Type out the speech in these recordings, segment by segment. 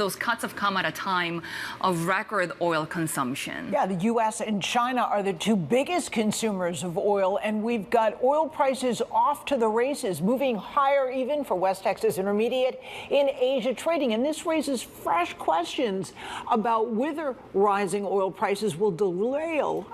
Those cuts have come at a time of record oil consumption. Yeah, the U.S. and China are the two biggest consumers of oil, and we've got oil prices off to the races, moving higher even for West Texas Intermediate in Asia trading. And this raises fresh questions about whether rising oil prices will derail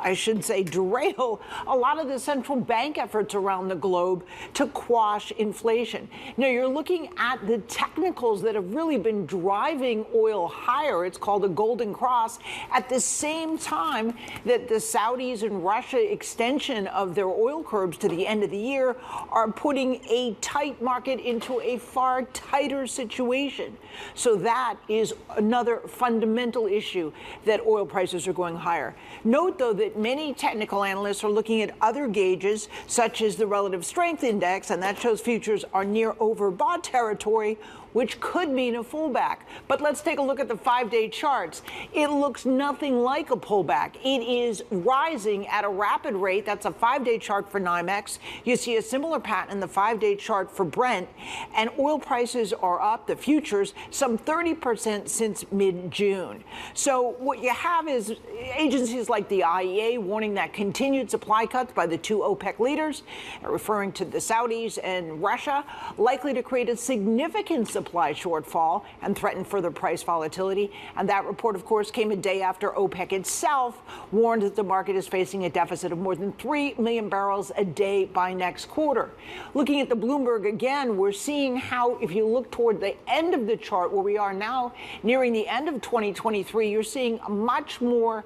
a lot of the central bank efforts around the globe to quash inflation. Now, you're looking at the technicals that have really been driving oil higher. It's called a golden cross. At the same time that the Saudis and Russia extension of their oil curbs to the end of the year are putting a tight market into a far tighter situation. So that is another fundamental issue that oil prices are going higher. Note, though, that many technical analysts are looking at other gauges, such as the relative strength index, and that shows futures are near overbought territory, which could mean a pullback. But let's take a look at the 5-day charts. It looks nothing like a pullback. It is rising at a rapid rate. That's a 5-day chart for NYMEX. You see a similar pattern in the 5-day chart for Brent. And oil prices are up, the futures, some 30% since mid-June. So what you have is agencies like the IEA warning that continued supply cuts by the two OPEC leaders, referring to the Saudis and Russia, likely to create a significant supply shortfall and threaten further price volatility. And that report, of course, came a day after OPEC itself warned that the market is facing a deficit of more than 3 million barrels a day by next quarter. Looking at the Bloomberg again, we're seeing how, if you look toward the end of the chart, where we are now nearing the end of 2023, you're seeing a much more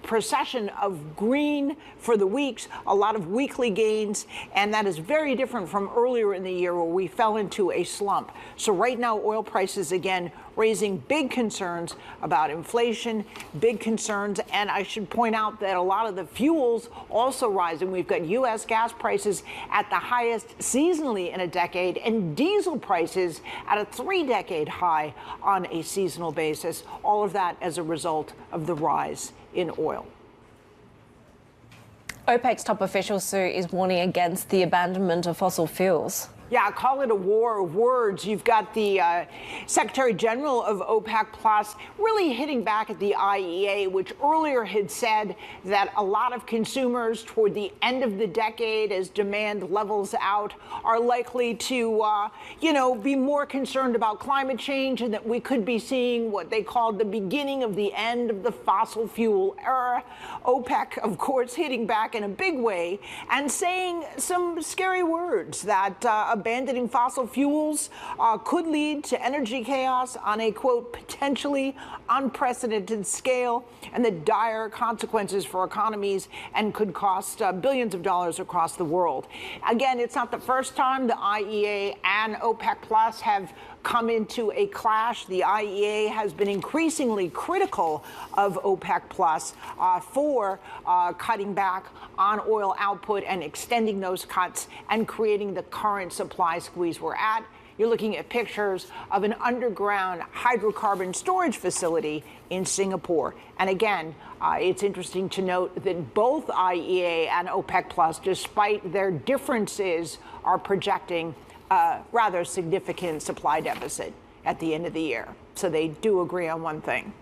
procession of green for the weeks, a lot of weekly gains, and that is very different from earlier in the year where we fell into a slump. So right now, oil prices again raising big concerns about inflation, big concerns. And I should point out that a lot of the fuels also rising. We've got U.S. gas prices at the highest seasonally in a decade, and diesel prices at a 3-decade high on a seasonal basis. All of that as a result of the rise in oil. OPEC's top official, Sue, is warning against the abandonment of fossil fuels. Yeah, call it a war of words. You've got the Secretary General of OPEC Plus really hitting back at the IEA, which earlier had said that a lot of consumers toward the end of the decade, as demand levels out, are likely to, be more concerned about climate change, and that we could be seeing what they called the beginning of the end of the fossil fuel era. OPEC, of course, hitting back in a big way and saying some scary words that abandoning fossil fuels could lead to energy chaos on a, quote, potentially unprecedented scale, and the dire consequences for economies, and could cost billions of dollars across the world. Again, it's not the first time the IEA and OPEC Plus have come into a clash. The IEA has been increasingly critical of OPEC Plus for cutting back on oil output and extending those cuts and creating the current supply squeeze we're at. You're looking at pictures of an underground hydrocarbon storage facility in Singapore. And again, it's interesting to note that both IEA and OPEC Plus, despite their differences, are projecting a rather significant supply deficit at the end of the year. So they do agree on one thing.